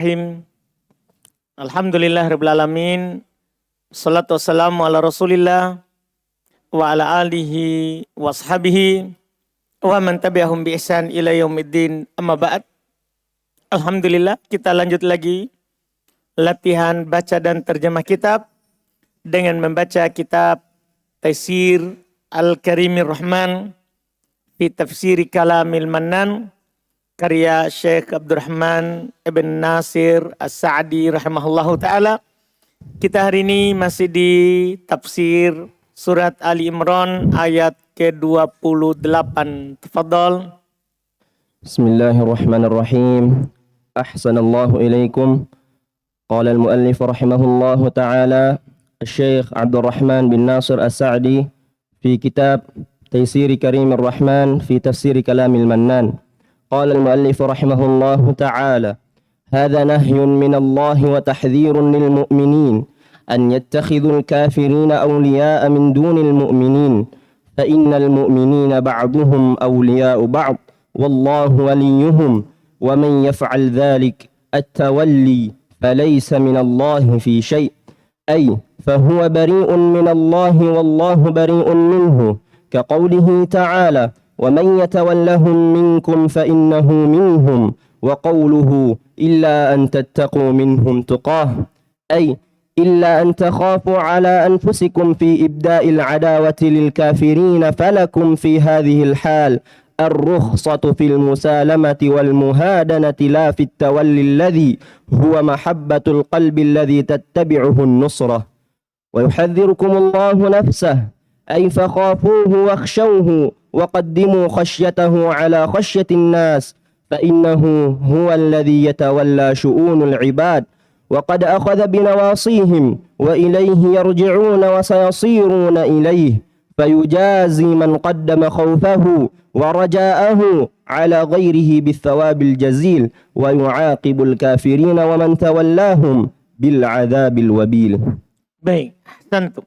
Bismillahirrahmanirrahim. Alhamdulillah rabbil alamin. Salatu wassalamu ala Rasulillah wa ala alihi wa ashabihi wa man tabi'ahum bi ihsan ila yaumiddin. Amma ba'd. Alhamdulillah, kita lanjut lagi latihan baca dan terjemah kitab dengan membaca kitab Taisir Al-Karimir Rahman fi Tafsiri Kalamil Mannan karya Syekh Abdurrahman Ibn Nasir As-Sa'di rahimahullahu ta'ala. Kita hari ini masih di tafsir surat Ali Imran ayat ke-28. Tafadhal. Bismillahirrahmanirrahim. Ahsanallahu ilaikum. Qala al-muallif rahimahullahu ta'ala Syekh Abdurrahman bin Nasir As-Sa'di fi kitab Taisir Karimir Rahman fi Tafsir Kalamil Mannan. قال المؤلف رحمه الله تعالى: هذا نهي من الله وتحذير للمؤمنين أن يتخذوا الكافرين أولياء من دون المؤمنين فإن المؤمنين بعضهم أولياء بعض والله وليهم ومن يفعل ذلك التولي فليس من الله في شيء أي فهو بريء من الله والله بريء منه كقوله تعالى: ومن يتولهم منكم فإنه منهم وقوله إلا أن تتقوا منهم تقاه أي إلا أن تخافوا على أنفسكم في إبداء العداوة للكافرين فلكم في هذه الحال الرخصة في المسالمة والمهادنة لا في التولي الذي هو محبة القلب الذي تتبعه النصرة ويحذركم الله نفسه أي فخافوه واخشوه وقدموا خشيته على خشية الناس فإنه هو الذي يتولى شؤون العباد وقد أخذ بنواصيهم وإليه يرجعون وسيصيرون إليه فيجازي من قدم خوفه ورجاءه على غيره بالثواب الجزيل ويعاقب الكافرين ومن تولاهم بالعذاب الوبيل. Baik, tentu.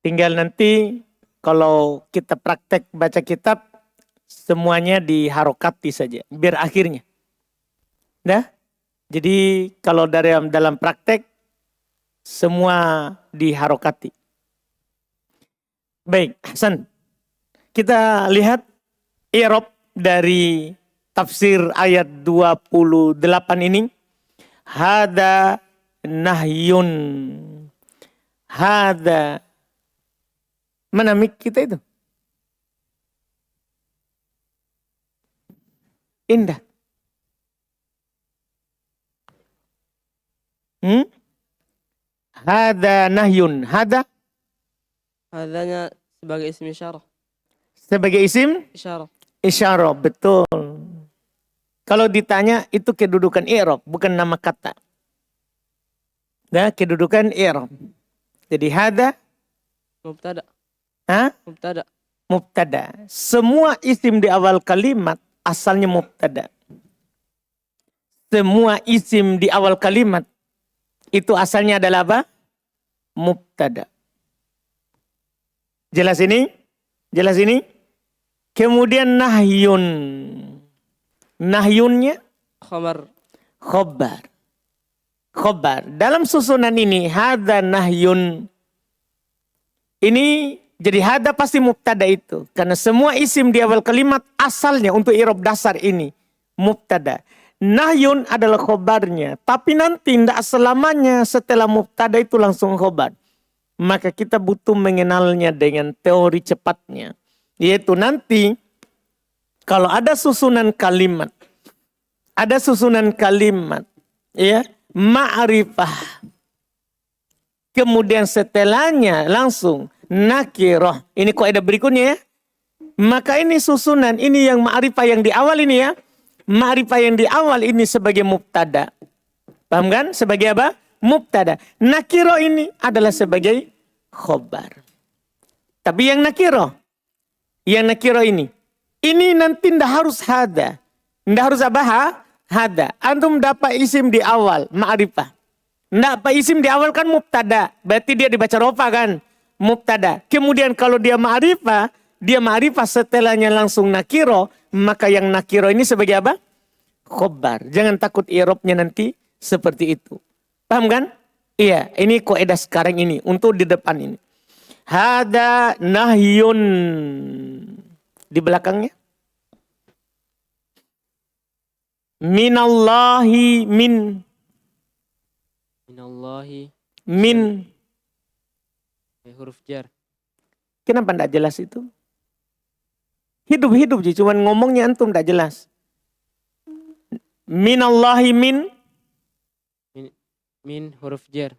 Tinggal nanti kalau kita praktek baca kitab, semuanya diharokati saja, biar akhirnya. Nah, jadi kalau dalam praktek, semua diharokati. Baik, Hasan. Kita lihat i'rab dari tafsir ayat 28 ini. Hada nahyun. Hada. Mana mic kita itu? Indah. Hada nahyun. Hada? Hadanya sebagai isim isyarah. Sebagai isim? Isyarah. Isyarah, betul. Kalau ditanya itu kedudukan i'rab, bukan nama kata. Nah, kedudukan i'rab. Jadi hada Mubtada. Mubtada. Mubtada. Semua isim di awal kalimat asalnya mubtada. Semua isim di awal kalimat itu asalnya adalah apa? Mubtada. Jelas ini? Jelas ini? Kemudian nahyun. Nahyunnya? Khabar. Khobar. Khobar. Dalam susunan ini, hadza nahyun. Ini jadi hada pasti mubtada itu. Karena semua isim di awal kalimat asalnya untuk i'rab dasar ini. Mubtada. Nahyun adalah khobarnya. Tapi nanti tidak selamanya setelah mubtada itu langsung khobar. Maka kita butuh mengenalnya dengan teori cepatnya. Yaitu nanti kalau ada susunan kalimat. Ada susunan kalimat. Ya, ma'rifah. Kemudian setelahnya langsung nakirah. Ini kaidah berikutnya ya. Maka ini susunan, ini yang ma'rifah yang di awal ini ya. Ma'rifah yang di awal ini sebagai mubtada. Paham kan? Sebagai apa? Mubtada. Nakirah ini adalah sebagai khobar. Tapi yang nakirah ini nanti ndak harus hada. Ndak harus apa? Hada. Antum dapat isim di awal, ma'rifah. Ndak, Pak, isim di awal kan mubtada. Berarti dia dibaca rofa kan? Mubtada. Kemudian kalau dia ma'rifah setelahnya langsung nakiro. Maka yang nakiro ini sebagai apa? Khobar. Jangan takut i'rabnya nanti Seperti itu. Paham kan? Iya, ini kaidah sekarang ini untuk di depan ini. Hada nahyun. Di belakangnya. Minallahi Minallahi. min. Huruf jar. Kenapa tidak jelas itu? Hidup-hidup sih, cuman ngomongnya antum tidak jelas. Minallahi Min huruf jar.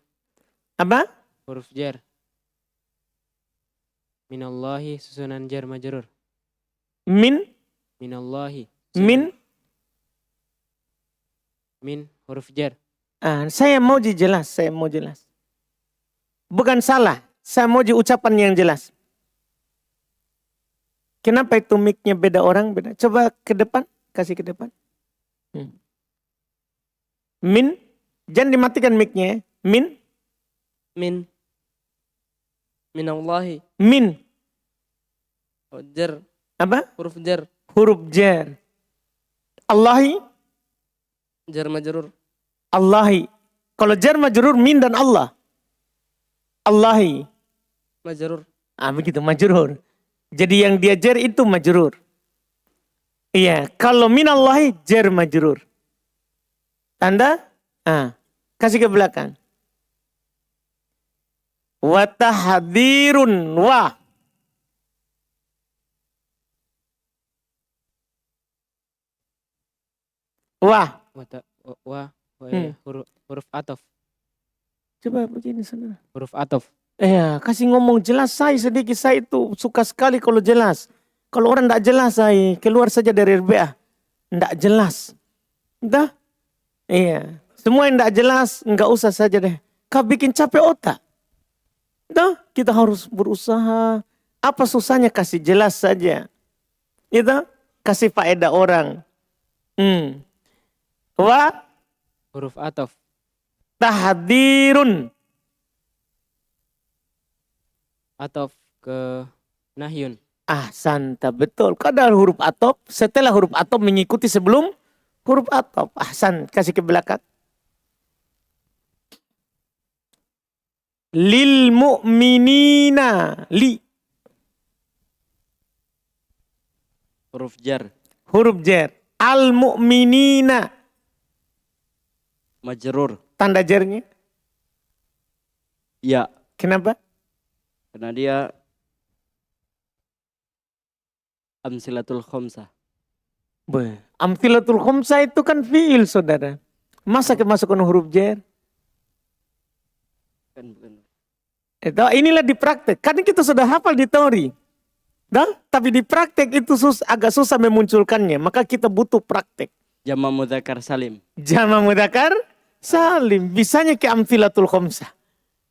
apa? Huruf jar. Minallahi susunan jar majrur. Minallahi. Min. Min huruf jar. Saya mau jelas, Bukan salah, saya mau ucapan yang jelas. Kenapa itu mic-nya beda orang? Beda. Coba ke depan, kasih ke depan. Min, jangan dimatikan mic-nya. Minallahi. Min. Oh, jar. Apa? Huruf jar. Huruf jar. Allahi. Jar majrur. Allahi. Kalau jar majrur min dan Allah. Allahi. Majrur. Begitu majrur. Jadi yang dia jar itu majrur. Iya, kalau minallahi jar majrur. Tanda? Kasih ke belakang. Wa tahdzirun wa. Wah. Huruf atof. Coba begini saudara. Huruf atof. Kasih ngomong jelas saya sedikit. Saya itu suka sekali kalau jelas. Kalau orang tidak jelas saya keluar saja dari RBA. Tidak jelas. Dah? Iya. Semua yang tidak jelas enggak usah saja deh. Kau bikin capek otak. Dah? Kita harus berusaha. Apa susahnya kasih jelas saja. Itu kasih faedah orang. Wa Huruf atof. tahdzirun. Atof ke nahyun. Ahsanta, betul. Kadang huruf atof, setelah huruf atof mengikuti sebelum huruf atof. Ahsan, kasih ke belakang. Lil mu'minina. Li. Huruf jar. Huruf jar. Al mu'minina. Majrur. Tanda jarnya. Ya. Kenapa? Karena dia amsilatul khamsah. Amthilatul khamsah itu kan fi'il saudara. Masa kemasukan huruf jar? Bukan. Itu inilah di praktek. Kadang kita sudah hafal di teori. Tapi di praktek itu agak susah memunculkannya. Maka kita butuh praktek. Jama mudzakkar salim. Jama mudzakkar salim. Bisanya ke amthilatul khamsah.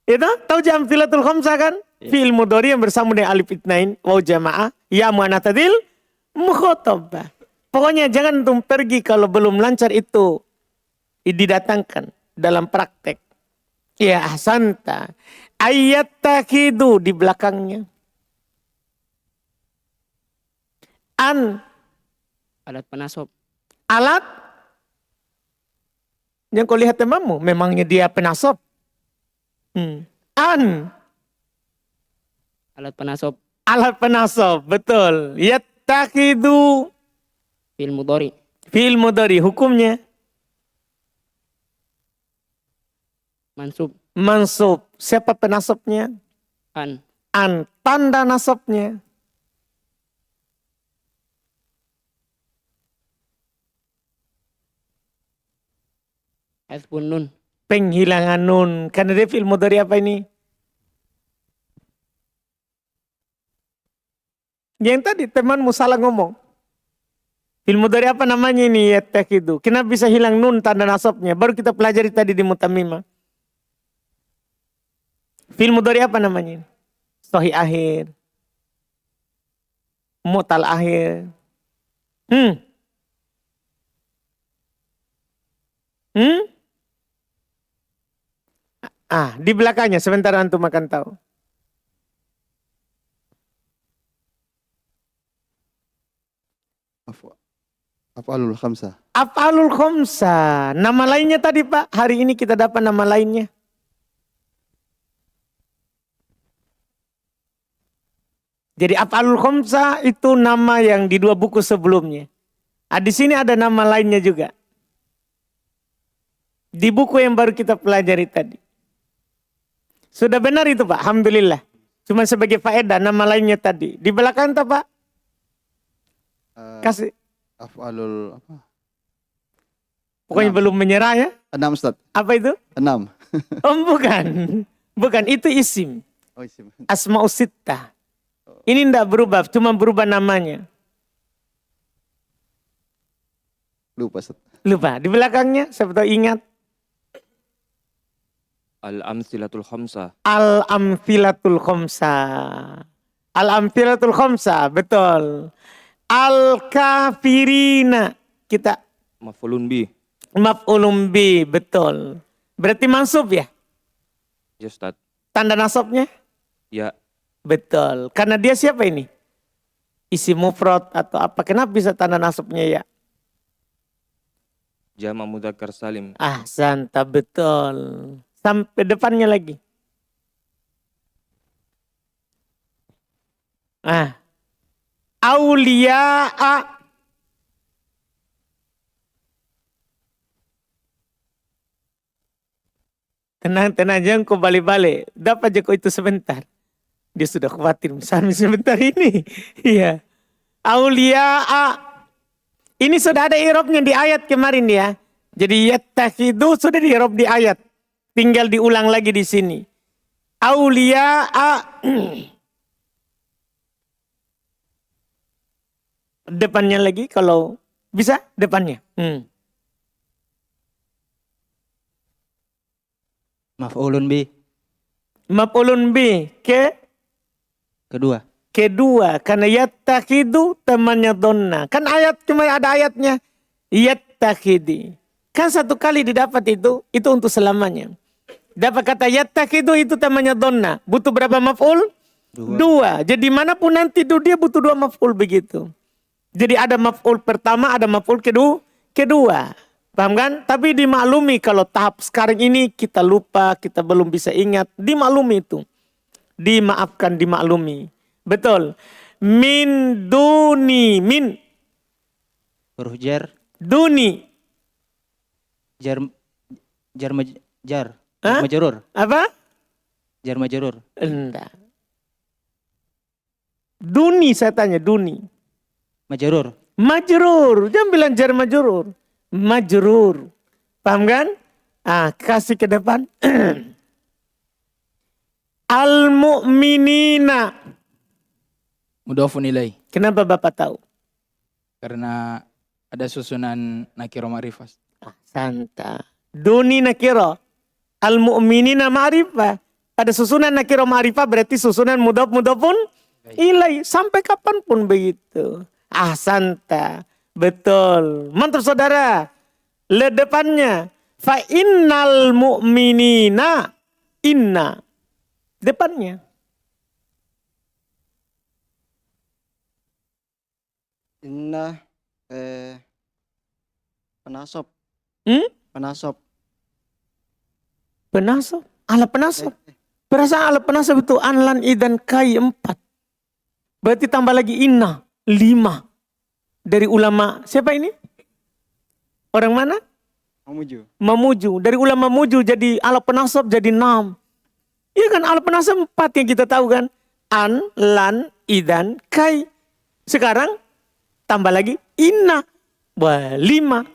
Itu tahu amthilatul khamsah kan? Fi'il mudhari yang bersambung dengan alif itnain, waw jamaah, ya muannatsadil mukhatabah. Pokoknya jangan antum pergi kalau belum lancar itu didatangkan dalam praktek. Ya ahsanta. Ayat takidu di belakangnya. Alat penasob. Alat yang kau lihat temanmu, memangnya dia penasob. Alat penasob. Alat penasob, betul. Yattakidu. Fi'il mudhari. Fi'il mudhari, hukumnya? Mansub. Mansub. Siapa penasobnya? An. Tanda nasabnya. Hadzfun nun. Penghilangan nun. Karena dia fi'il mudhari apa ini? Yang tadi temanmu salah ngomong. Fi'il mudhari apa namanya ini? Yattakidu. Kenapa bisa hilang nun tanda nasabnya? Baru kita pelajari tadi di Mutammimah. Fi'il mudhari apa namanya? Sahih akhir. Mu'tal akhir. Di belakangnya sebentar antum akan tahu. Af'alul khamsah. Af'alul khamsah. Nama lainnya tadi Pak, hari ini kita dapat nama lainnya. Jadi af'alul khamsah itu nama yang di 2 buku sebelumnya. Di sini ada nama lainnya juga. Di buku yang baru kita pelajari tadi. Sudah benar itu Pak, alhamdulillah. Cuma sebagai faedah nama lainnya tadi. Di belakang tuh Pak. Kasih. Af'alul apa? Pokoknya 6. belum menyerah ya. 6 Ustaz. Apa itu? 6. Oh bukan. Bukan, itu isim. Oh, isim. Asma'us sittah. Ini tidak berubah, cuma berubah namanya. Lupa Ustaz. Lupa, di belakangnya siapa tahu ingat. Al-amsilatul khamsah. Al-amthilatul khamsah. Al-amthilatul khamsah, betul. Al-kafirina. Kita Maf'ulun bi. maf'ulun bi, betul. Berarti mansub ya? Ya Ustaz. Tanda nasabnya? Ya. Betul. Karena dia siapa ini? Isi mufrad atau apa? Kenapa bisa tanda nasabnya ya? Jama' mudzakkar salim. Santa betul. Sampai depannya lagi. Aulia'a. Tenang jangan kau balik-balik. Dapat aja kau itu sebentar. Dia sudah khawatir misalnya sebentar ini. Iya. Aulia'a. Ini sudah ada i'rabnya di ayat kemarin ya. Jadi yattakhidu sudah di i'rab di ayat. Tinggal diulang lagi di sini. Aulia'a. Depannya lagi kalau bisa depannya. Maf'ulun bi. Maf'ulun bi Kedua. kedua karena yattakhidu temannya donna. Kan ayat cuma ada ayatnya yattakhidi. Kan satu kali didapat itu untuk selamanya. Dapat kata yattakhidu itu temannya donna. Butuh berapa maf'ul? Dua. Jadi manapun nanti dia butuh 2 maf'ul begitu. Jadi ada maf'ul pertama, ada maf'ul kedua. Paham kan? Tapi dimaklumi kalau tahap sekarang ini kita lupa, kita belum bisa ingat. Dimaklumi itu. Dimaafkan, dimaklumi. Betul. Min duni. Min. Huruf jar. Duni. Jar. Hah? Majrur. Apa? Jar majrur. Enggak. Duni saya tanya, duni. Majrur. Majrur. Jangan bilang jar majrur. Majrur. Paham kan? Kasih ke depan. Al-mu'minina. Mudhafun ilaih. Kenapa Bapak tahu? Karena ada susunan nakiro ma'rifah. Santa. Duni nakiro. Al-mu'minina ma'rifah. Ada susunan nakiro ma'rifah berarti susunan mudhafun ilaih. Sampai kapanpun begitu. Santa. Betul. Mantap saudara. Le depannya. Fa innal mu'minina. Inna. Depannya. Inna penasab. Penasab. Penasab. Alat penasab. Perasaan alat penasab itu anlan idan kai 4. Berarti tambah lagi inna 5. Dari ulama siapa ini? Orang mana? Mamuju. Mamuju. Dari ulama Mamuju jadi alat penasab jadi 6. Iya kan alat penasab 4 yang kita tahu kan. An, lan, idan, kai. Sekarang tambah lagi inna. 5.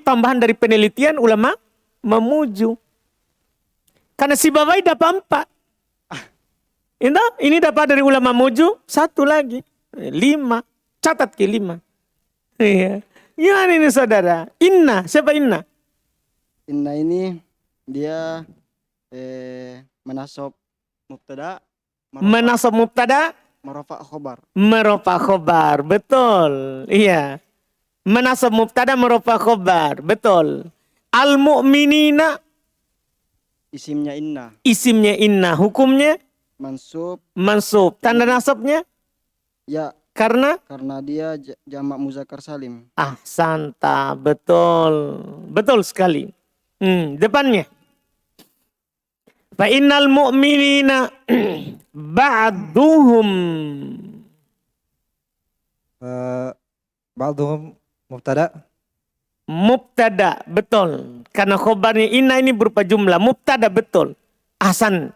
Tambahan dari penelitian ulama Mamuju. Karena si Babai dapat 4. Ini dapat dari ulama Mamuju 1 lagi. 5. Catat ke 5. Iya. Gimana ini saudara? Inna. Siapa inna? Inna ini dia menasab mubtada. Menasab mubtada. Marafa khobar. Merofa khobar. Betul. Iya. Menasab mubtada merofa khobar. Betul. Al-mu'minina. Isimnya inna. Isimnya inna. Hukumnya? Mansub. Mansub. Tanda nasabnya? Ya. Karena dia jamak muzakkar salim. ahsanta, betul. Betul sekali. Depannya. Fa innal mu'minina ba'duhum. Ba'duhum mubtada. Mubtada, betul. Karena khobarnya inna ini berupa jumlah. Mubtada, betul. Ahsan.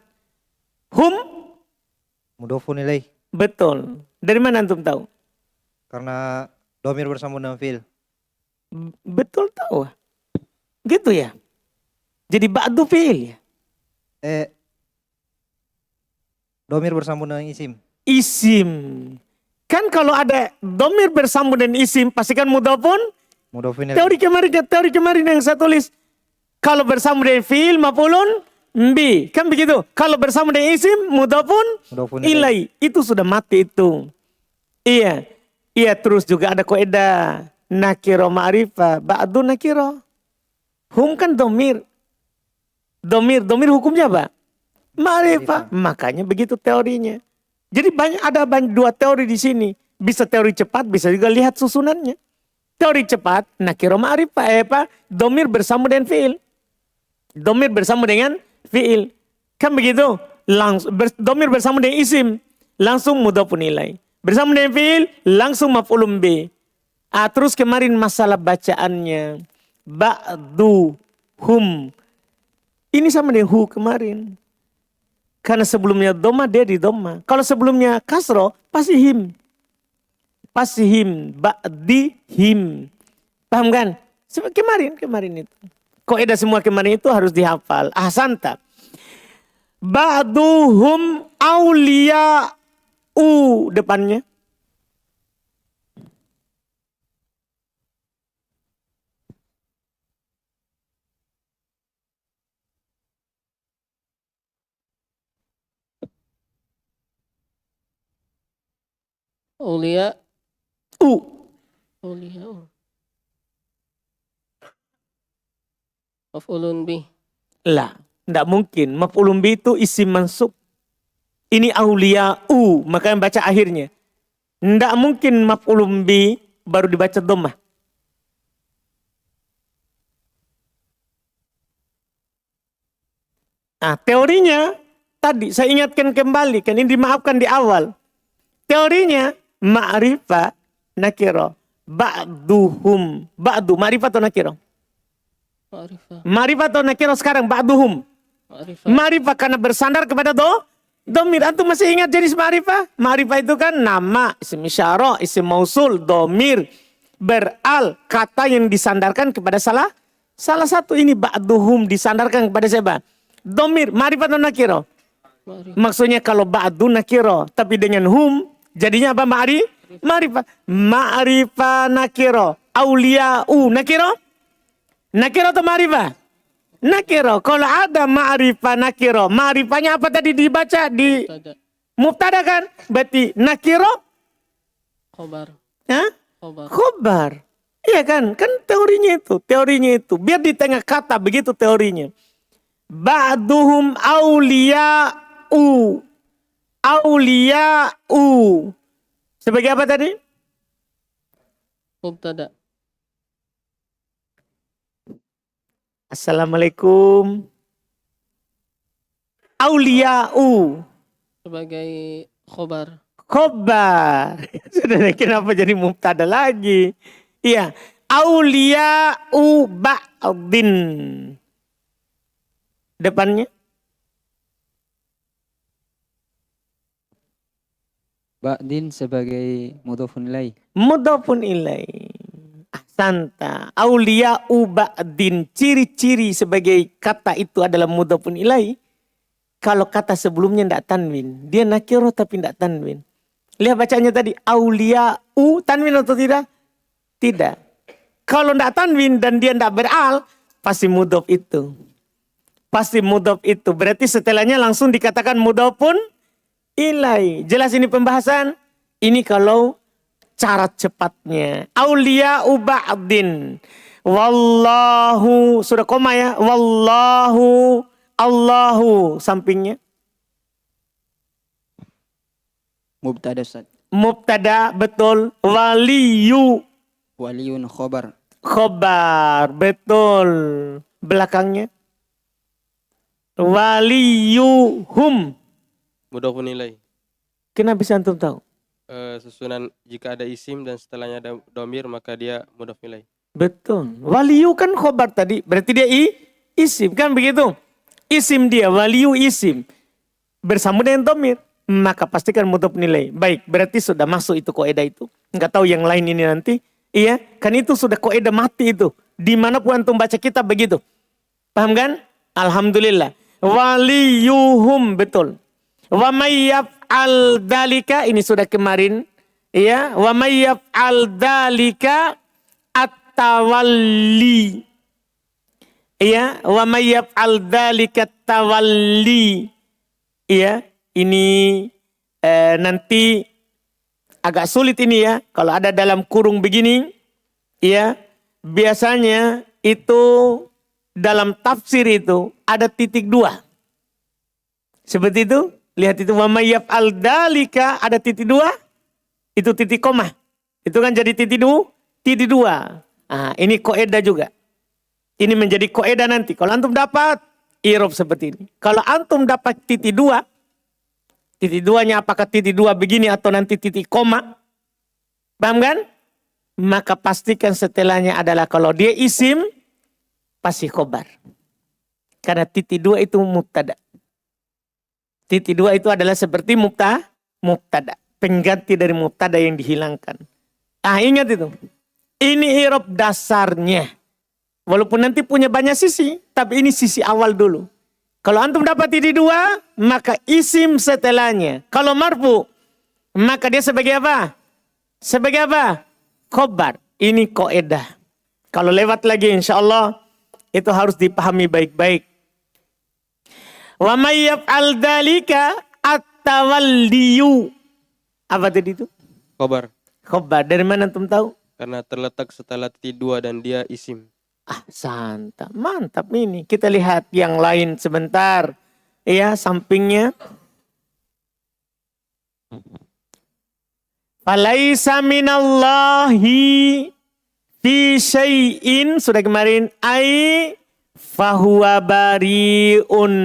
Hum, Mudhofun ilaih. betul. Dari mana antum tahu? Karena domir bersambung dengan fi'il. Betul tahu. Gitu ya. Jadi ba'du fi'il ya. Domir bersambung dengan isim. Isim. Kan kalau ada domir bersambung dengan isim, pastikan mudhofun. Mudhofun ilaih. Teori kemarin yang saya tulis. Kalau bersambung dengan fi'il maf'ulun bi. Kan begitu. Kalau bersambung dengan isim mudhofun Mudhofun ilaih. ilai. Itu sudah mati itu. Iya. Iya, terus juga ada kaidah nakiro ma'rifah ba'du nakiro. Hum kan domir. Domir hukumnya apa? Ma'rifah. Makanya begitu teorinya. Jadi ada dua teori di sini. Bisa teori cepat, bisa juga lihat susunannya. Teori cepat, nakiro ma'rifah, domir bersambung dengan fi'il. Domir bersambung dengan fi'il. Kan begitu? Domir bersambung dengan isim. Langsung mudhofun ilaih. Bersambung dengan fi'il, langsung maf'ulun bi. Terus kemarin masalah bacaannya. Ba'du hum. Ini sama dengan hu kemarin. Karena sebelumnya doma, dia di doma. Kalau sebelumnya kasro, pasti him. Pasti him. Ba'di him. Paham kan? Kemarin itu. Kaidah semua kemarin itu harus dihafal. Ahsanta. Ba'duhum awliya'u depannya. Aulia. U. Aulia. Maf'ulun bih. Lah, tidak mungkin. Maf'ulun bi itu isim mansub. Ini awliya'u, makanya baca akhirnya. Tidak mungkin maf'ulun bi baru dibaca dhammah. Teorinya tadi saya ingatkan kembali, kan ini dimaafkan di awal. Teorinya ma'rifah nakiro. Ba'duhum. Ba'du, ma'rifah atau nakiro? Ma'rifah. Ma'rifah atau nakiro sekarang? Ba'duhum. Ma'rifah. Ma'rifah karena bersandar kepada domir. Antum masih ingat jenis ma'rifah? Ma'rifah itu kan nama, isim isyarah, isim mausul, domir, beral, kata yang disandarkan kepada salah satu. Ini ba'duhum disandarkan kepada siapa? Domir, ma'rifah atau nakiro? Ma'rifah. Maksudnya kalau ba'du nakiro, tapi dengan hum, jadinya apa? Ma'rifah. Ma'rifah nakiro. Awliya'u nakiro? Nakiro atau ma'rifah? Nakiro. Kalau ada ma'rifah nakiro, ma'rifahnya apa tadi dibaca? Di Mubtada. mubtada kan? Berarti nakiro? Khobar. Hah? Khobar. Khobar. Iya kan? Kan teorinya itu. Biar di tengah kata begitu teorinya. Ba'duhum awliya'u. Awliya'u. Sebagai apa tadi? Mubtada. Assalamualaikum. Awliya'u. Sebagai khobar. Khobar. Sudah, kenapa jadi mubtada lagi? Iya. Awliya'u ba'din. Depannya. Ba'din sebagai mudhofun ilaih. Mudhafun ilaih. Ahsanta. Awliya'u ba'din. Ciri-ciri sebagai kata itu adalah mudhafun ilaih. Kalau kata sebelumnya tidak tanwin. Dia nakiro tapi tidak tanwin. Lihat bacanya tadi. Awliya'u tanwin atau tidak? Tidak. Kalau tidak tanwin dan dia tidak beral. Pasti mudhaf itu. Pasti mudhaf itu. Berarti setelahnya langsung dikatakan mudhafun ilaih. Jelas ini pembahasan? Ini kalau cara cepatnya. Awliya'u ba'din. Wallahu. Sudah koma ya. Wallahu. Allahu. Sampingnya. Mubtada Ustaz. Mubtada, betul. Waliyu, Waliyun khobar. khobar, betul. Belakangnya. Waliyuhum. Mudhofun ilaih. Kenapa bisa antum tahu? Susunan jika ada isim dan setelahnya ada domir maka dia mudhof ilaih. Betul. Waliyu kan khobar tadi. Berarti dia isim. Kan begitu? Isim dia. Waliyu isim. Bersambung dengan domir. Maka pastikan mudhof nilai. Baik. Berarti sudah masuk itu kaidah itu. Enggak tahu yang lain ini nanti. Iya. Kan itu sudah kaidah mati itu. Dimanapun antum baca kitab begitu. Paham kan? Alhamdulillah. Waliyuhum. Betul. Wa may yaf'al dzalika. Ini sudah kemarin. Iya. Wa may yaf'al dzalika tawalli. Iya, wa may yaf'al dzalika tawalli. Iya, ini nanti agak sulit ini ya kalau ada dalam kurung begini. Iya, biasanya itu dalam tafsir itu ada titik dua. Seperti itu, lihat itu wa may yaf'al dzalika ada titik dua. Itu titik koma. Itu kan jadi titik dua. Nah, ini kaidah juga. Ini menjadi kaidah nanti. Kalau antum dapat i'rab seperti ini. Kalau antum dapat titik dua, titik duanya apakah titik dua begini atau nanti titik koma, paham kan? Maka pastikan setelahnya adalah kalau dia isim, pasti khobar. Karena titik dua itu mubtada. Titik dua itu adalah seperti mubtada. Pengganti dari mubtada yang dihilangkan. Ah, ingat itu. Ini i'rab dasarnya. Walaupun nanti punya banyak sisi, tapi ini sisi awal dulu. Kalau antum dapat titik dua, maka isim setelahnya. Kalau marfu, maka dia sebagai apa? Sebagai apa? Khobar. Ini kaidah. Kalau lewat lagi insya Allah, itu harus dipahami baik-baik. Wa may yaf'al dzalika at-tawalliyu. Apa tadi itu? Khobar. Khobar. Dari mana antum tahu? Karena terletak setelah titik dua dan dia isim. Ah, santap. Mantap ini. Kita lihat yang lain sebentar. Ya, sampingnya. Falaisa minallahi fi syai'in. Sudah kemarin. Ai fahuwa bari'un.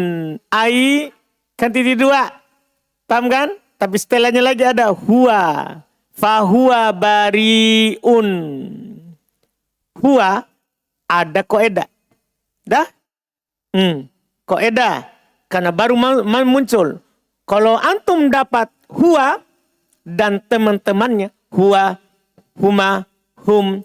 Ai. Kan titik dua. Paham kan? Tapi setelahnya lagi ada huwa. Fahuwa bari'un. Huwa ada kaidah. Dah? Kaidah. Karena baru muncul. Kalau antum dapat huwa dan teman-temannya. Huwa, huma, hum,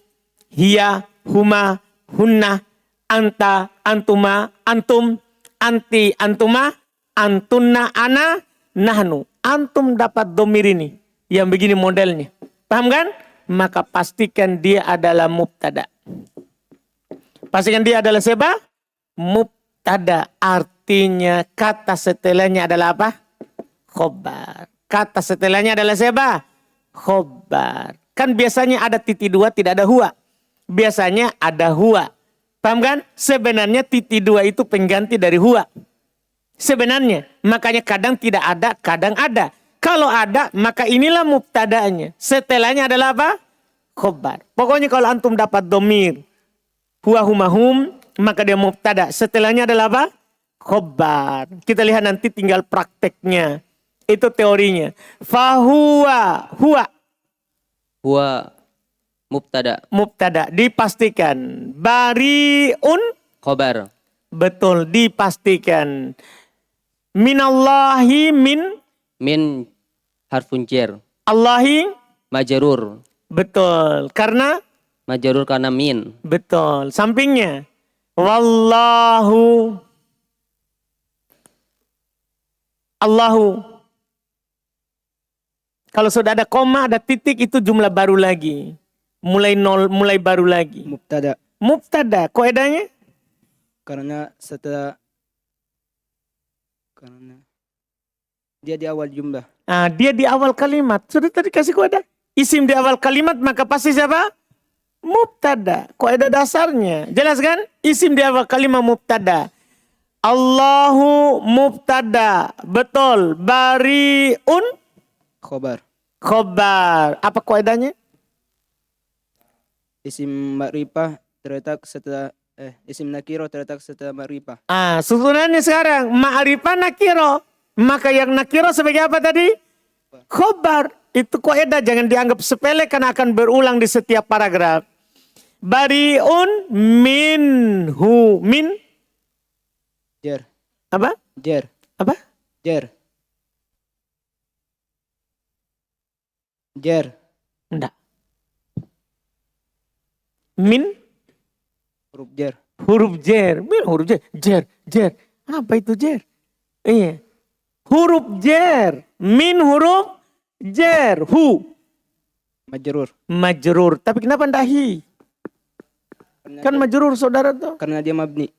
hiya, huma, hunna, anta, antuma, antum, anti, antuma, antunna, ana, nahnu. Antum dapat domir ini. Yang begini modelnya. Paham kan? Maka pastikan dia adalah mubtada. Pastikan dia adalah siapa? Mubtada. Artinya kata setelahnya adalah apa? Khobar. Kata setelahnya adalah siapa? Khobar. Kan biasanya ada titik dua, tidak ada huwa. Biasanya ada huwa. Paham kan? Sebenarnya titik dua itu pengganti dari huwa. Sebenarnya. Makanya kadang tidak ada, kadang ada. Kalau ada, maka inilah mubtada'nya. Setelahnya adalah apa? Khobar. Pokoknya kalau antum dapat domir. Huwa humahum, maka dia mubtada. Setelahnya adalah apa? Khobar. Kita lihat nanti tinggal prakteknya. Itu teorinya. Fahuwa. Huwa mubtada. Mubtada. Dipastikan. Bari'un. Khobar. Betul. Dipastikan. Minallahi Min harfun jar. Allahi. Majarur. Betul. Karena. Majarur karena min. Betul. Sampingnya. Wallahu. Allahu. Kalau sudah ada koma, ada titik, itu jumlah baru lagi. Mulai nol, mulai baru lagi. Mubtada. Mubtada. Kaidahnya? Karena dia di awal jumlah. Nah, dia di awal kalimat. Sudah tadi kasih kaidah. Isim di awal kalimat, maka pasti siapa? Mubtada. Kaidah dasarnya. Jelas kan? Isim di awal kalimat mubtada. Allahu mubtada. Betul. Bari'un. Khobar. khobar. Apa kaidahnya? Isim ma'rifah terletak setelah isim nakiro terletak setelah ma'rifah. Susunannya sekarang ma'rifah nakiro. Maka yang nakiro sebagai apa tadi? Khobar. Itu kaidah, jangan dianggap sepele karena akan berulang di setiap paragraf. Bariun minhu. Min Jer. apa? Jer. Apa? Jer. Jer. Enggak. Min Huruf jer. huruf jer. Min huruf jer. Jer. Jer. Apa itu jer? Iya. Huruf jer. Min huruf jer. Hu. Majrur. Majrur. Tapi kenapa ndak hi? Kan majrur saudara tuh. Karena dia mabni.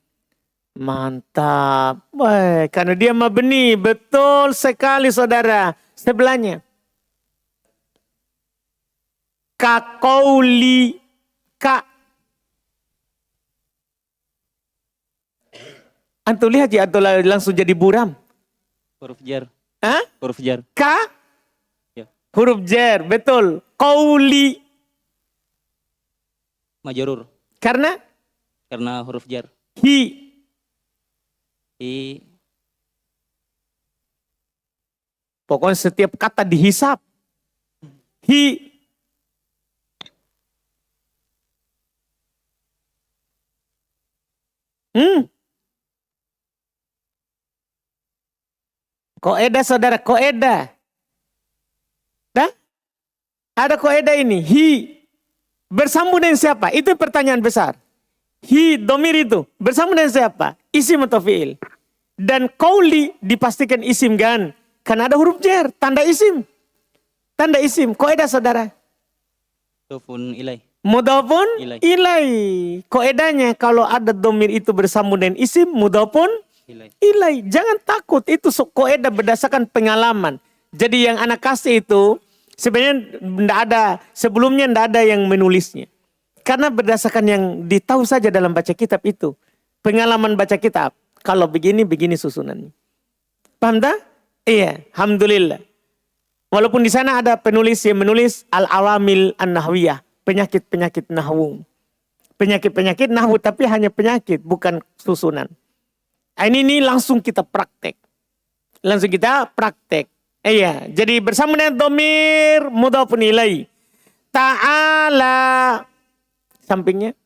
Mantap. Wah, karena dia mabni. Betul sekali saudara. Sebelahnya. Kaqauli ka. Antum lihat ya, atau langsung jadi buram. Huruf jar. Hah? Huruf jar. Ka. Ya. Huruf jar, betul. Qauli. Majrur. Karena Karena huruf jar. hi. I. Pokoknya setiap kata dihisap. Hi. Koedah saudara, koedah. Dah? Ada koedah ini. Hi. Bersambung dengan siapa? Itu pertanyaan besar. Hi, domir itu. Bersambung dengan siapa? Isim atau fi'il. Dan qauli dipastikan isim kan. Karena ada huruf jar, tanda isim. Tanda isim. Koedah saudara. Mudhofun ilai. Mudhofun Ilai. ilai. Koedahnya kalau ada domir itu bersambung dengan isim, mudhofun Ilai. ilai. Jangan takut, itu koedah berdasarkan pengalaman. Jadi yang anak kasih itu sebenarnya ndak ada, sebelumnya ndak ada yang menulisnya. Karena berdasarkan yang ditahu saja dalam baca kitab itu. Pengalaman baca kitab. Kalau begini, begini susunannya. Paham tak? Iya, alhamdulillah. Walaupun di sana ada penulis yang menulis al-awamil an-nahwiyah. Penyakit-penyakit nahwu. Penyakit-penyakit nahwu, tapi hanya penyakit, bukan susunan. Ini langsung kita praktek. Langsung kita praktek. Iya, jadi bersama dengan domir mudhofun ilai. Ta'ala. Sampingnya.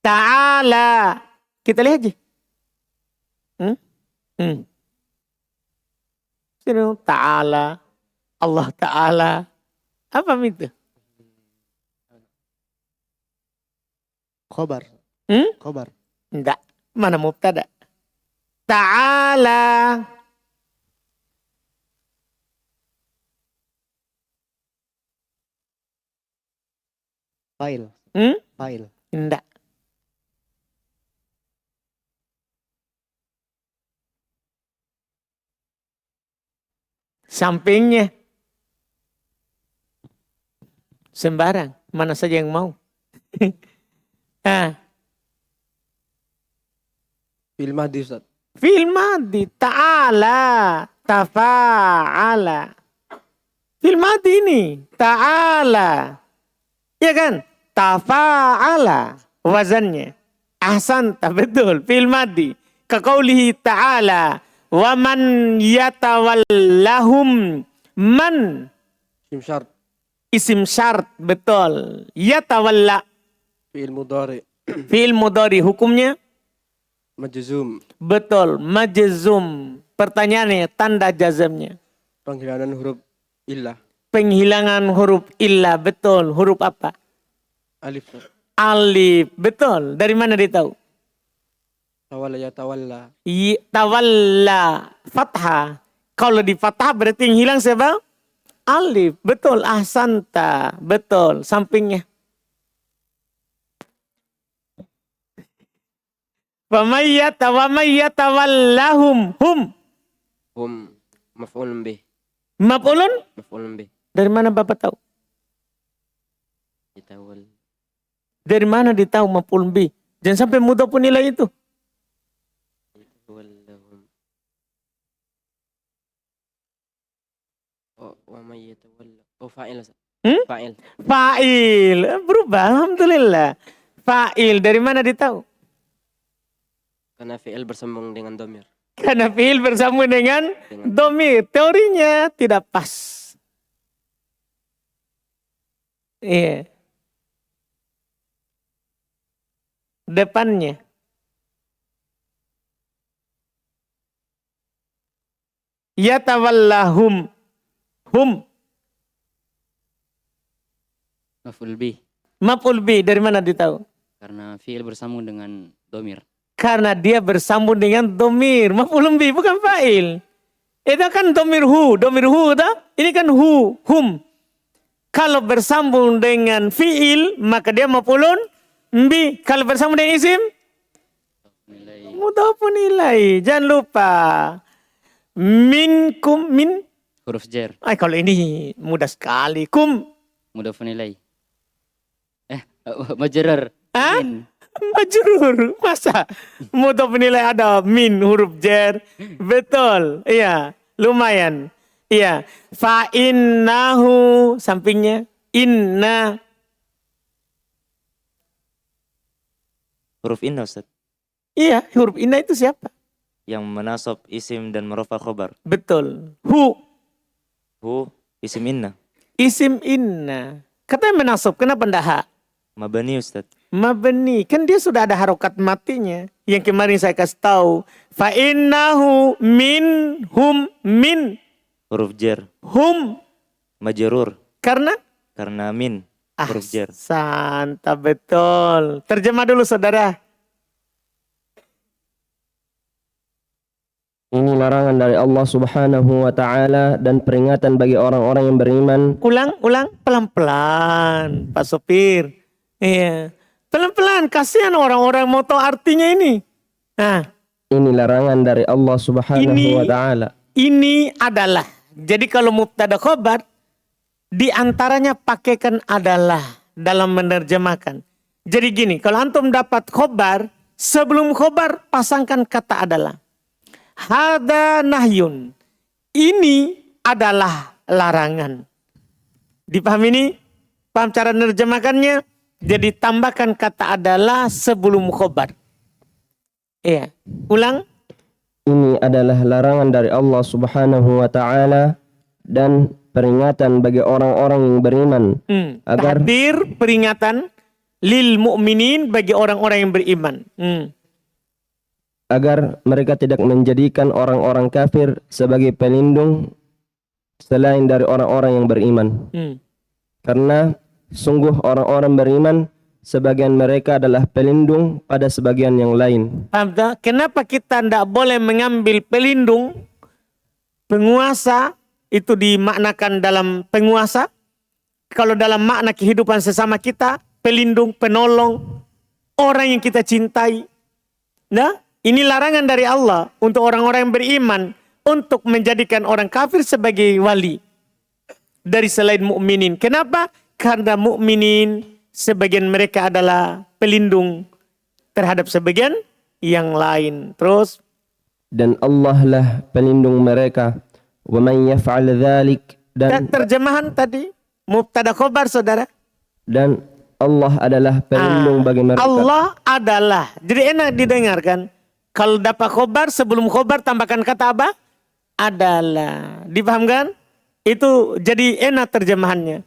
Ta'ala. Kita lihat aja. Sini, Ta'ala. Allah Ta'ala. Apa itu? Khobar. Khobar. Enggak. Mana mubtada? Ta'ala. File. File. Enggak. Sampingnya. Sembarang. Mana saja yang mau. Fil madhi Ustaz. Fil madhi. Ta'ala. Tafa'ala. Fil madhi ini. Ta'ala. Ya kan? Tafa'ala. Wazannya. Ahsanta. Betul. Fil madhi. Kaqaulihi ta'ala. Wa man yatawallahum. Man. Isim syart. Isim syart. Betul. Yatawalla. Fi'il mudhari. Fi'il mudhari. Hukumnya? Majzum. Betul. Majzum. Pertanyaannya. Tanda jazamnya. Penghilangan huruf illah. Penghilangan huruf illa. Betul. Huruf apa? Alif Ustaz. Alif. Betul. Dari mana dia tahu? Tawalla ya tawalla. Tawalla. Fathah. Kalau di fathah berarti yang hilang siapa? Alif. Betul. Ahsanta. Betul. Sampingnya. Wa may yatawallahum. Hum. Hum maf'ulun bih. Maf'ulun? Maf'ulun bih. Dari mana Bapak tahu? Yatawall. Dari mana dia tahu maf'ulun bih? Jangan sampai mudhofun ilaih itu. Yatawallahum. wa may yatawalla. Oh, fa'il Ustaz. Hmm? Fa'il. Fa'il. Berubah, alhamdulillah. Fa'il dari mana ditahu? Karena fi'il bersambung dengan domir. Karena fi'il bersambung dengan Dengan domir. Teorinya tidak pas. Iya. Depannya. Yatawallahum. Hum. Maf'ul bih. Maf'ul bi dari mana ditahu? Karena fi'il bersambung dengan domir. Karena dia bersambung dengan domir. Maf'ul bi bukan fa'il. Itu kan domir hu dah. Ini kan hu, hum. Kalau bersambung dengan fi'il maka dia maf'ulun bi. Kalau bersambung dengan isim Nilai mudhafun ilaih. Jangan lupa. Minkum min. huruf jar. Kalau ini mudah sekali. Kum. Mudhafun ilaih. Majrur. Ah? Min. Majrur. Masa mudhafun ilaih ada min huruf jar. Betul. Iya. Lumayan. Iya. Fa innahu sampingnya inna. Huruf inna Ustaz, Iya, huruf inna itu siapa? yang menasab isim dan merofa khobar. Betul. Hu. Hu isim inna. Isim inna. Katanya menasab. Kenapa ndak ha? Mabani Ustaz. Mabni. Kan dia sudah ada harokat matinya. Yang kemarin saya kasih tahu. Fa innahu min hum min Huruf jar. hum. Majrur. Karena? Karena min. Huruf jar. Santa betul. Terjemah dulu saudara. Ini larangan dari Allah Subhanahu wa Ta'ala dan peringatan bagi orang-orang yang beriman. Ulang, pelan-pelan, Pak Sopir. Iya, pelan-pelan. Kasihan orang-orang mau tahu artinya ini. Nah, Ini larangan dari Allah Subhanahu wa Ta'ala. ini adalah. Jadi kalau mubtada khobar, di antaranya pakaikan adalah dalam menerjemahkan. Jadi gini, kalau antum dapat khobar, sebelum khobar pasangkan kata adalah. Hada nahyun. Ini adalah larangan. Dipahami ini? Paham cara menerjemahkannya? Jadi tambahkan kata adalah sebelum khobar. Iya. Ulang. Ini adalah larangan dari Allah Subhanahu wa Ta'ala dan peringatan bagi orang-orang yang beriman. Agar Tahdir peringatan lil mu'minin bagi orang-orang yang beriman. agar mereka tidak menjadikan orang-orang kafir sebagai pelindung selain dari orang-orang yang beriman. Karena sungguh orang-orang beriman sebagian mereka adalah pelindung pada sebagian yang lain. Paham tak? Kenapa kita tidak boleh mengambil pelindung? Penguasa itu dimaknakan dalam penguasa. Kalau dalam makna kehidupan sesama kita, pelindung, penolong, orang yang kita cintai. Nah, ini larangan dari Allah untuk orang-orang yang beriman untuk menjadikan orang kafir sebagai wali dari selain mukminin. Kenapa? Karena mukminin sebagian mereka adalah pelindung terhadap sebagian yang lain. Terus, dan Allah lah pelindung mereka. Wa man yaf'al dzalik, dan terjemahan tadi mubtada khobar saudara. Dan Allah adalah pelindung bagi mereka. Allah adalah. Jadi enak didengarkan. Kalau dapat khobar, sebelum khobar tambahkan kata apa? Adalah. Dipahamkan? Itu jadi enak terjemahannya.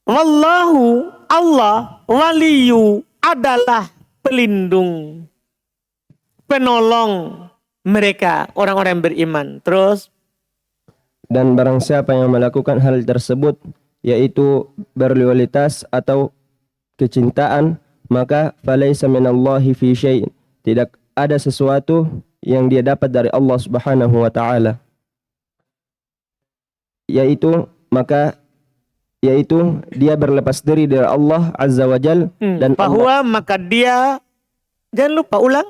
Wallahu, Allah, waliyu adalah pelindung, penolong mereka, orang-orang yang beriman. Terus, dan barang siapa yang melakukan hal tersebut, yaitu berloyalitas atau kecintaan, maka falaisa minallahi fi syai', tidak ada sesuatu yang dia dapat dari Allah Subhanahu wa Ta'ala, yaitu dia berlepas diri dari Allah Azza wa Jal, dan bahwa maka dia, jangan lupa ulang,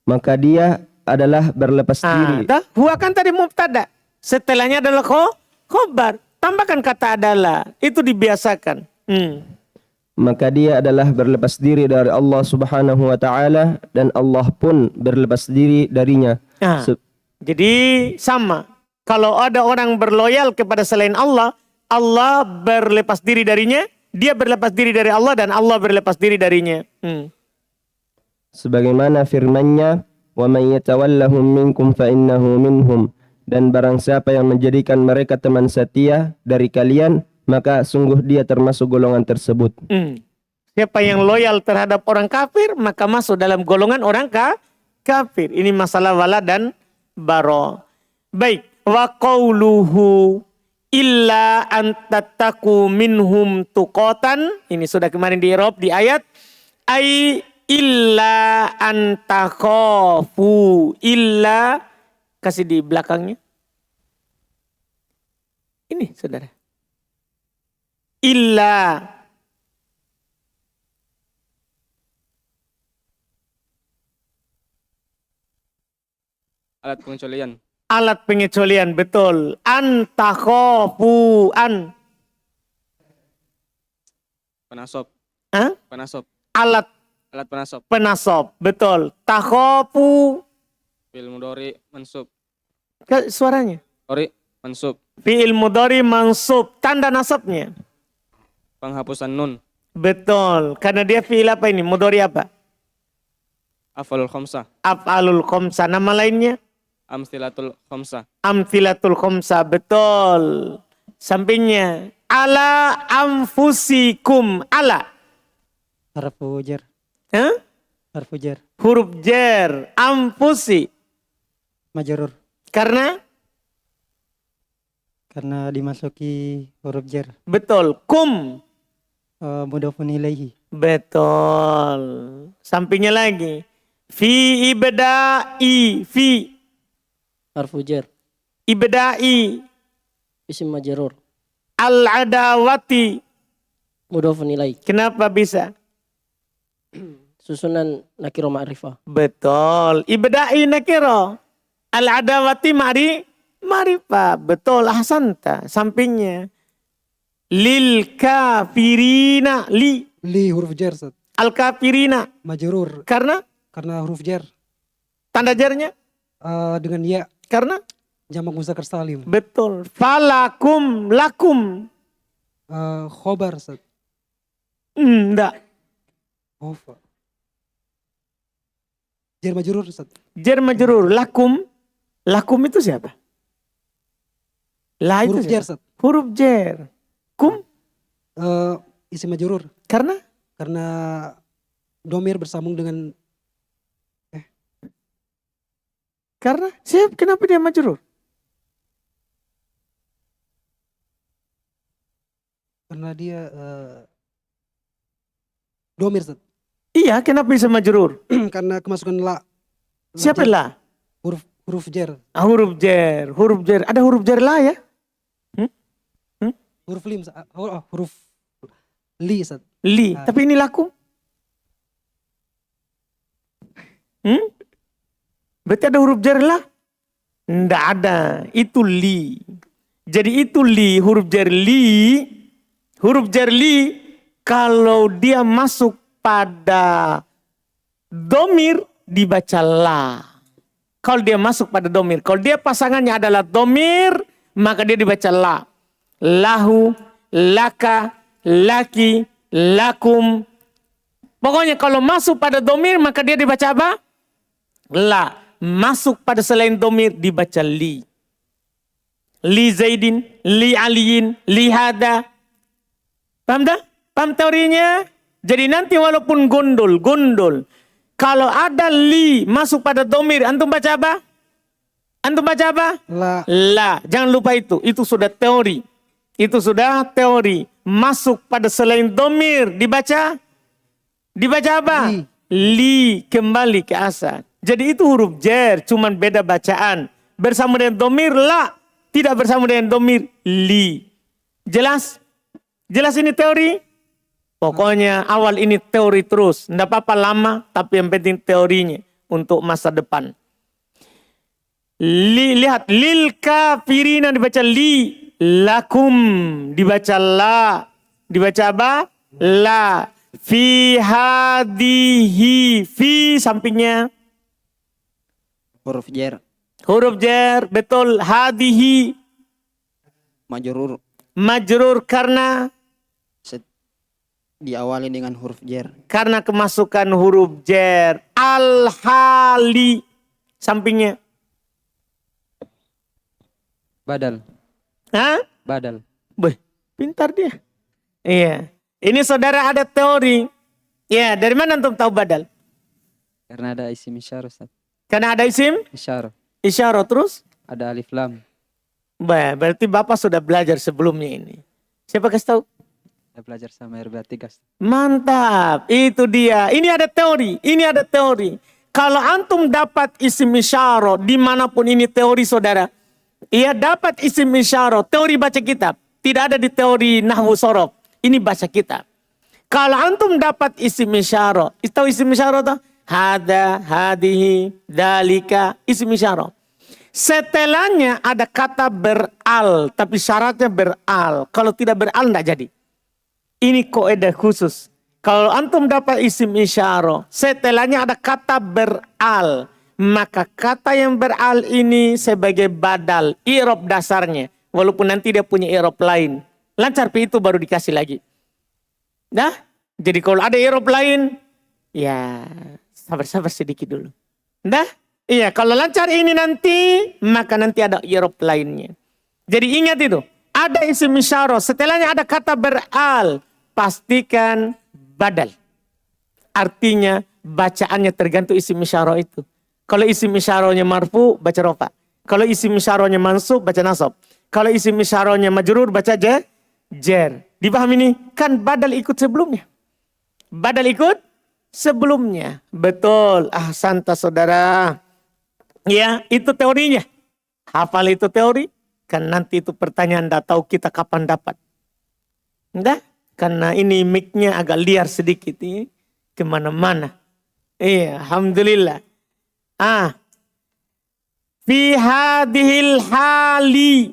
maka dia adalah berlepas diri. Huwa kan tadi mubtada, setelahnya adalah khobar, tambahkan kata adalah, itu dibiasakan. Maka dia adalah berlepas diri dari Allah Subhanahu wa Ta'ala, dan Allah pun berlepas diri darinya. Jadi sama. Kalau ada orang berloyal kepada selain Allah, Allah berlepas diri darinya, dia berlepas diri dari Allah dan Allah berlepas diri darinya. Sebagaimana firman-Nya, "Wa may yatawallahum minkum fa innahu minhum." Dan barang siapa yang menjadikan mereka teman setia dari kalian, maka sungguh dia termasuk golongan tersebut. Siapa yang loyal terhadap orang kafir, maka masuk dalam golongan orang kafir. Ini masalah wala dan bara. Baik, wa qauluhu illa an tattaqu minhum tuqatan. Ini sudah kemarin di Eropa di ayat ai illa an takhafu, illa kasih di belakangnya. Ini saudara. Illa Alat pengecualian. alat pengecualian, betul. Antakhofu an. Penasop. Hah? Penasop. Alat Alat penasop. penasop, betul. Takhofu. Fi'il mudhari mansub. Suaranya. Ori mansub. Fi'il mudhari mansub. Tanda nasabnya. Penghapusan nun. Betul. Karena dia fi'il apa ini? Mudhari apa? Afalul khamsah. Af'alul khamsa. Nama lainnya? Amthilatul khamsah. Amthilatul khamsa. Betul. Sampingnya. Ala anfusikum. Ala. Harfu jar. Hah? Harfu jar. Huruf jer. Anfusi. Majrur. Karena? Karena dimasuki huruf jar. Betul. Kum. Mudhafun ilaihi. Betul. Sampingnya lagi. Fi ibda'i. Fi. Harfu jar. Ibda'i. Isim majrur. Al-adawati. Mudhafun ilaih. Kenapa bisa? Susunan nakiro ma'rifah. Betul. Ibda'i nakiro. Al-adawati ma'rifah. Betul. Ahsanta. Sampingnya. Lil kafirina. Li huruf jar. Al-kafirina. Majrur. Karena? Karena huruf jar. Tanda jarnya? Dengan ya. Karena? Jamak muzakkar salim. Betul. Falakum. Lakum. Khobar. Enggak. Jar majrur. Jar majrur. Lakum. Lakum itu siapa? La itu Huruf jar. siapa? Huruf jar. Kum. Isim majrur. Karena? Karena domir bersambung dengan Karena siapa? Kenapa dia majrur? karena dia domir. Iya, kenapa bisa majrur? Karena kemasukan la. Siapa la? Huruf jar. Huruf jar. Huruf jar. Ada huruf jar la ya? Huruf lim. Huruf li. Li. Tapi ini lakum. Berarti ada huruf jar la? Nggak ada. Itu li. Jadi itu li. Huruf jar li. Huruf jar li. Kalau dia masuk pada domir dibaca la. Kalau dia masuk pada domir. Kalau dia pasangannya adalah domir, maka dia dibaca la. Lahu, laka, laki, lakum. Pokoknya kalau masuk pada domir maka dia dibaca apa? La. Masuk pada selain domir dibaca li. Li Zaidin, li Aliyin, li Hada. Paham dah? Paham teorinya? Jadi nanti walaupun gondol. Kalau ada li masuk pada domir, antum baca apa? Antum baca apa? La. La. Jangan lupa itu. Itu sudah teori. Itu sudah teori. Masuk pada selain domir dibaca? Dibaca apa? Li. Kembali ke asal. Jadi itu huruf jar, cuman beda bacaan. Bersama dengan domir la, tidak bersama dengan domir li. Jelas? Jelas ini teori? Pokoknya awal ini teori terus. Tidak apa-apa lama, tapi yang penting teorinya untuk masa depan. Lihat, lil kafirina dibaca li, lakum dibaca la, dibaca apa? La. Fi hadihi, fi sampingnya Huruf jar. Huruf jar, betul. Hadihi Majrur. majrur karena Diawali dengan huruf jar. karena kemasukan huruf jar. Al-hali sampingnya. Badal. Hah? Badal. Beh, pintar dia. Iya. Ini saudara ada teori. Ya, dari mana antum tahu badal? Karena ada isim isyarah, Ustaz. Karena ada isim Isyarah. isyarat terus. Ada alif lam. Berarti Bapak sudah belajar sebelumnya ini. Siapa kasih tahu? Saya belajar sama RB3. Mantap, itu dia. Ini ada teori. Kalau antum dapat isim isyarah dimanapun ini teori saudara. Ia dapat isim isyarah, teori baca kitab. Tidak ada di teori nahwu sorof. Ini baca kitab. Kalau antum dapat isim isyarah, tahu isim isyarah tuh? Hada, hadihi, dalika, isim isyarah. Setelahnya ada kata beral, tapi syaratnya beral. Kalau tidak beral tidak jadi. Ini kaidah khusus. Kalau antum dapat isim isyarah, setelahnya ada kata beral, maka kata yang beral ini sebagai badal, i'rab dasarnya. Walaupun nanti dia punya i'rab lain. Lancar itu baru dikasih lagi. Nah, jadi kalau ada i'rab lain, ya sabar-sabar sedikit dulu. Nah, iya kalau lancar ini nanti, maka nanti ada i'rab lainnya. Jadi ingat itu, ada isim isyarah, setelahnya ada kata beral, pastikan badal. Artinya bacaannya tergantung isim isyarah itu. Kalau isim isyarahnya marfu, baca rofa. Kalau isim isyarahnya mansub, baca nasab. Kalau isim isyarahnya majrur, baca jar. Dipahami ini? Kan badal ikut sebelumnya. Badal ikut sebelumnya. Betul. Ahsanta saudara. Ya, itu teorinya. Hafal itu teori. Kan nanti itu pertanyaan, tidak tahu kita kapan dapat. Enggak? Karena ini mic-nya agak liar sedikit ini. Kemana-mana. Iya, alhamdulillah. Fi hadhil hali.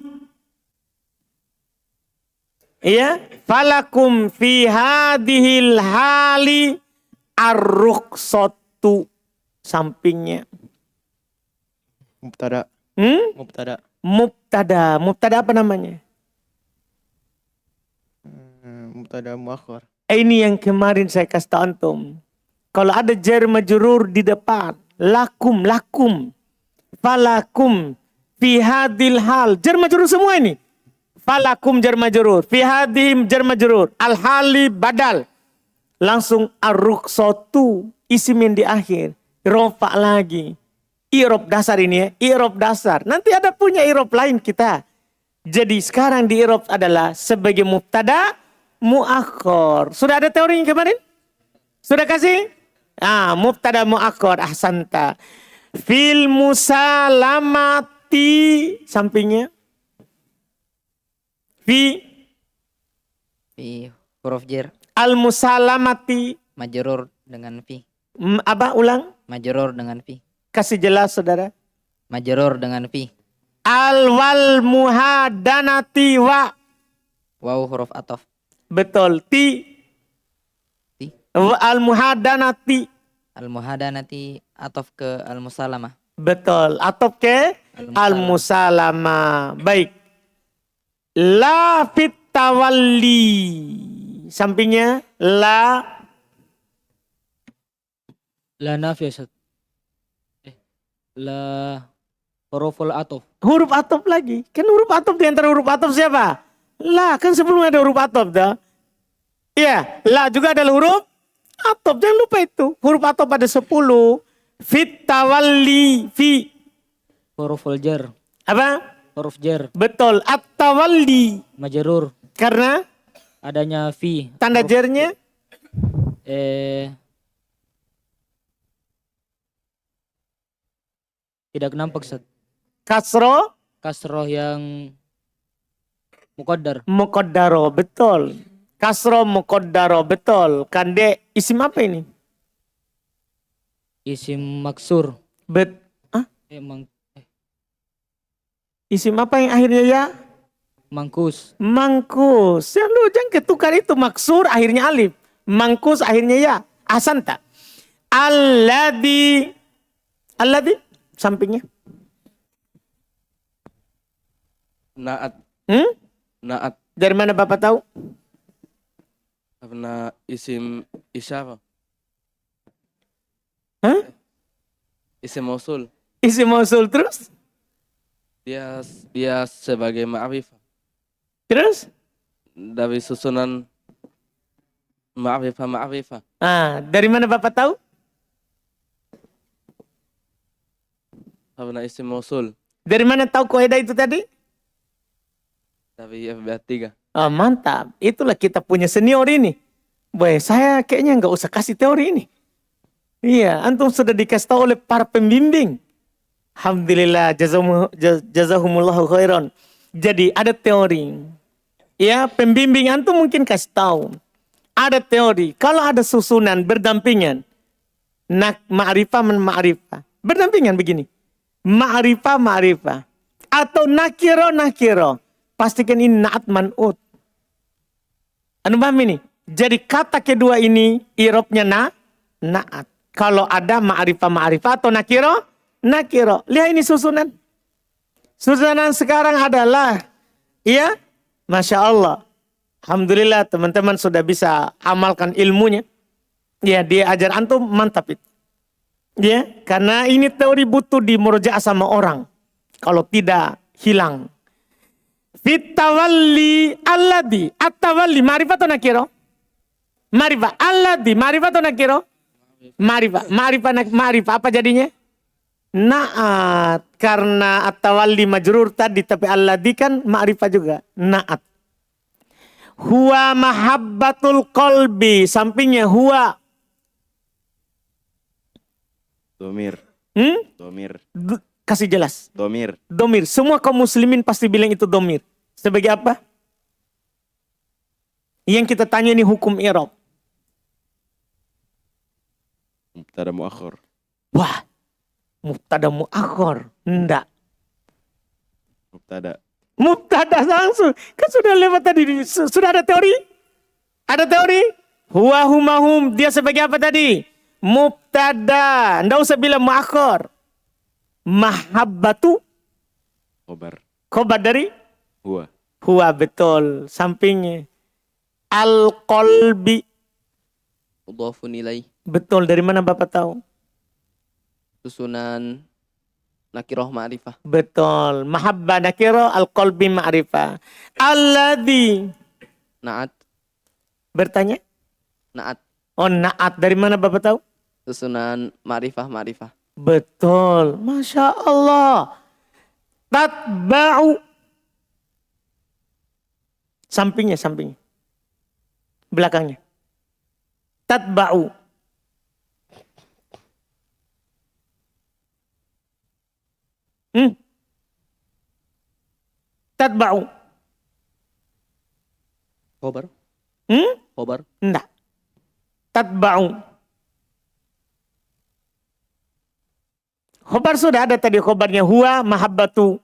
Iya, falakum fi hadhil hali ar-rukhsatu. Sampingnya. Mubtada. Mubtada. Mubtada apa namanya? Mubtada muakhar. Ini yang kemarin saya kasih tahu antum. Kalau ada jar majrur di depan, lakum, falakum, fi hadhil hal, jar majrur semua ini. Falakum jar majrur, fi hadhim jar majrur, al hali badal. Langsung ar-rukhsatu, isim yang di akhir, rofa lagi. I'rab dasar ini ya, i'rab dasar. Nanti ada punya i'rab lain kita. Jadi sekarang di i'rab adalah sebagai mubtada muakhar. Sudah ada teorinya kemarin? Sudah kasih? Mubtada muakhar, ahsanta. Fil musalamati, sampingnya. Fi Huruf jar. Al musalamati. Majrur dengan fi. Apa ulang? Majrur dengan fi. Kasih jelas saudara. Majrur dengan fi. Al wal muhadanati wa. Waw huruf ataf. Betul. Ti. Al muhadanati. Al muhadanati ataf ke al musalamah. Betul. Ataf ke al musalamah. Baik. La fit tawalli. Sampingnya la nafiyah. La huruful ataf. Huruf ataf lagi. Kan huruf ataf di antara huruf ataf siapa? La, kan sebelumnya ada huruf ataf dah. Iya, la juga adalah huruf ataf. Jangan lupa itu. Huruf ataf ada 10. Fit tawalli fi. Huruful jar. Apa? Huruf jar. Betul. At-tawalli. Majrur. Karena adanya fi. tanda jarnya tidak nampak, Ustaz. kasroh yang muqaddar. muqaddaro, betul. Kasroh muqaddaro, betul. Kande isim apa ini? Isim maksur. Isim apa yang akhirnya ya? Mangkus. Mangkus. Ya lu jangan ketukar itu. Maksur akhirnya alif. Mangkus akhirnya ya. Ahsanta. Alladhi sampingnya. Naat. Hmm? Naat. Dari mana Bapak tahu? Karena isim isyarah. Hah? Isim mausul. Isim mausul terus? Dia sebagai ma'rifah. Terus? Dari susunan ma'rifah. Dari mana Bapak tahu? Karena isim mausul. Dari mana tahu kaidah itu tadi? Dari FBA 3. Oh, mantap. Itulah kita punya senior ini. Boy, saya kayaknya nggak usah kasih teori ini. Iya, antum sudah dikasih tahu oleh para pembimbing. Alhamdulillah, jazahumullahu khairan. Jadi ada teori. Ya, pembimbing antum mungkin kasih tahu. Ada teori. Kalau ada susunan berdampingan. Ma'rifah men ma'rifah. Berdampingan begini. Ma'rifah. Atau nakiro. Pastikan ini naat man'ut. Anu paham ini? Jadi kata kedua ini irobnya naat. Kalau ada ma'rifah atau nakiro. Lihat ini susunan. Susunan sekarang adalah, ya, Masya Allah. Alhamdulillah teman-teman sudah bisa amalkan ilmunya. Ya, dia ajar antum mantap itu. Ya, karena ini teori butuh dimurojaah sama orang. Kalau tidak hilang. Fitawalli alladhi. At-tawalli ma'rifah atau nakiro? Ma'rifah. Alladhi ma'rifah atau nakiro? Ma'rifah. Apa jadinya? Naat. Karena at-tawalli majrur tadi. Tapi alladhi kan ma'rifah juga. Naat. Huwa mahabbatul qalbi. Sampingnya huwa. Domir. Domir. Kasih jelas. Domir. Semua kaum muslimin pasti bilang itu domir. Sebagai apa? Yang kita tanya ini hukum i'rab. Mubtada muakhir. Wah. Mubtada muakhir. Enggak. Mubtada langsung. Kan sudah lewat tadi. Sudah ada teori? Ada teori? Huwa humahum. Dia sebagai apa tadi? Mubtada. Enggak usah bilang muakhir. Mahabbatu. Khobar dari? Huwa betul. Sampingnya. Al-qalbi. Mudhafun ilaih. Betul. Dari mana Bapak tahu? Susunan nakirah ma'rifah. Betul. Mahabbah nakirah, al-qalbi ma'rifah. Alladhi. Naat. Bertanya? Naat. Oh, naat. Dari mana Bapak tahu? Susunan ma'rifah. Betul. Masya Allah. Tatba'u. Sampingnya. Belakangnya. Tatba'u. Tatba'u. Khobar. Khobar. Enggak. Tatba'u. Khobar sudah ada tadi khobarnya. Huwa mahabbatu.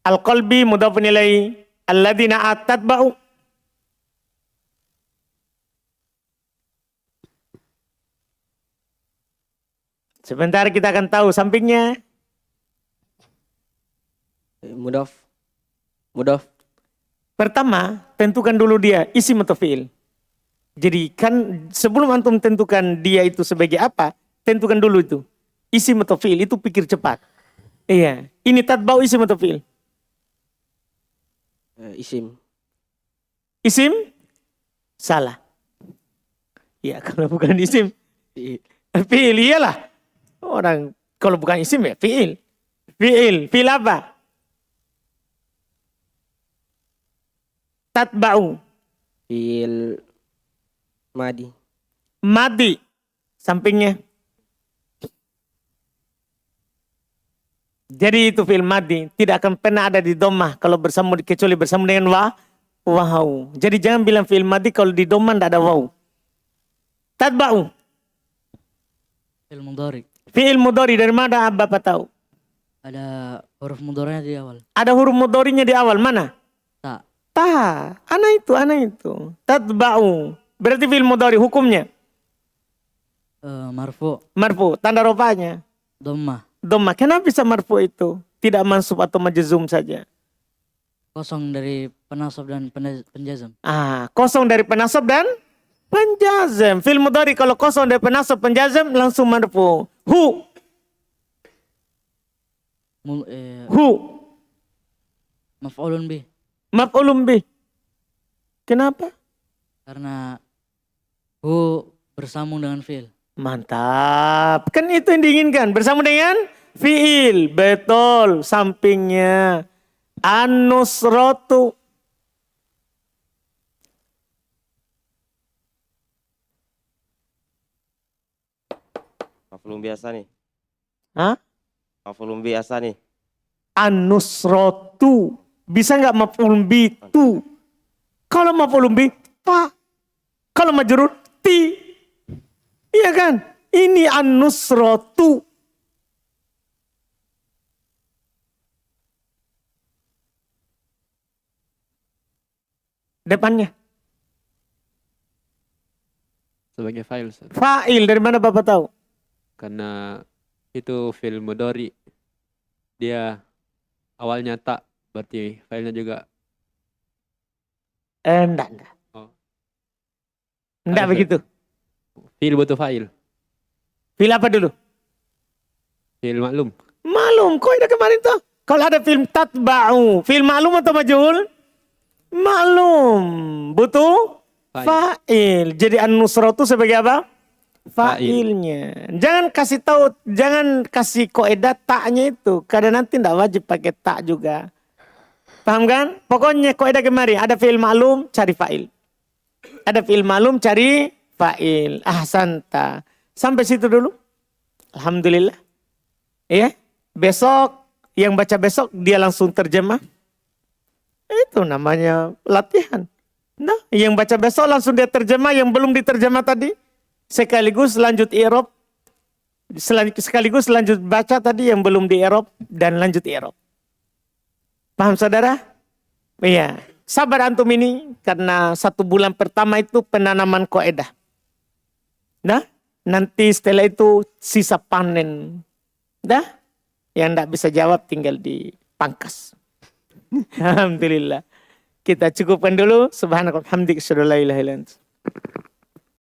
Al-qalbi mudhafun ilaihi. Alladzina tatba'u. Sebentar kita akan tahu sampingnya. Mudaf. Pertama, tentukan dulu dia isim atau fi'il. Jadi kan sebelum antum tentukan dia itu sebagai apa, tentukan dulu itu. Isim atau fi'il, itu pikir cepat. Iya, ini tatba'u isim atau fi'il? Isim. Isim? Salah. Ya, kalau bukan isim. Fi'il, iyalah. Orang kalau bukan isim ya fi'il. Fi'il apa? Tatba'u. Fi'il madi. Madi. Sampingnya. Jadi itu fi'il madi. Tidak akan pernah ada di dhammah kalau bersambung kecuali bersambung dengan waw. Jadi jangan bilang fi'il madi kalau di dhammah tidak ada waw. Tatba'u. Fi'il mudhari. Fi'il mudhari dari mana Bapak tahu? Ada huruf mudhari'nya di awal. Ada huruf mudhari'nya di awal mana? Ta. Ana itu. Tatba'u. Berarti fi'il mudhari hukumnya? Marfu. Tanda rofanya? Dhammah. Dhammah. Kenapa bisa marfu itu? Tidak mansub atau majzum saja? kosong dari penasab dan penjazam. Kosong dari penasab dan penjazam. Fi'il mudhari kalau kosong dari penasab penjazam langsung marfu. Hu. Hu. Maf'ulun bih. Maf'ulun bih. Kenapa? Karena hu bersambung dengan fi'il. Mantap. Kan itu yang diinginkan. Bersama dengan fi'il. Betul. Sampingnya. An-nusratu. Maf'ulun biasa nih. Hah? Maf'ulun biasa nih. An-nusratu. Bisa nggak maf'ulun bi tu? Kalau maf'ulun bi ta. Kalau majrur ti. Iya kan? Ini an-nusratu. Depannya. Sebagai fa'il, Ustaz. Fa'il, dari mana Bapak tahu? Karena itu fi'il mudhari. Dia awalnya tak, berarti fa'ilnya juga. Enggak. Oh. Enggak Ada, begitu. Fi'il butuh fa'il. Fi'il apa dulu? Fi'il maklum. Malum, kok ada kemarin tuh. Kalau ada film tatba'u, film maklum atau majhul? Maklum. Butuh fa'il. Jadi an-nusratu sebagai apa? Fa'ilnya. Jangan kasih tahu, jangan kasih kaidah taknya itu. Karena nanti tidak wajib pakai tak juga. Paham kan? Pokoknya kaidah kemarin ada fi'il maklum, cari fa'il. Ada fi'il maklum, cari fa'il. Ahsanta. Sampai situ dulu. Alhamdulillah. Ya. Besok, yang baca besok dia langsung terjemah. Itu namanya latihan. Nah, yang baca besok langsung dia terjemah, yang belum diterjemah tadi. Sekaligus lanjut i'rab. Sekaligus lanjut baca tadi yang belum di i'rab dan lanjut i'rab. Paham saudara? Iya. Sabar antum ini karena 1 bulan pertama itu penanaman kaidah. Nah, nanti setelah itu sisa panen. Dah? Yang tidak bisa jawab tinggal dipangkas. Alhamdulillah. Kita cukupkan dulu. Subhanallah. Alhamdulillah.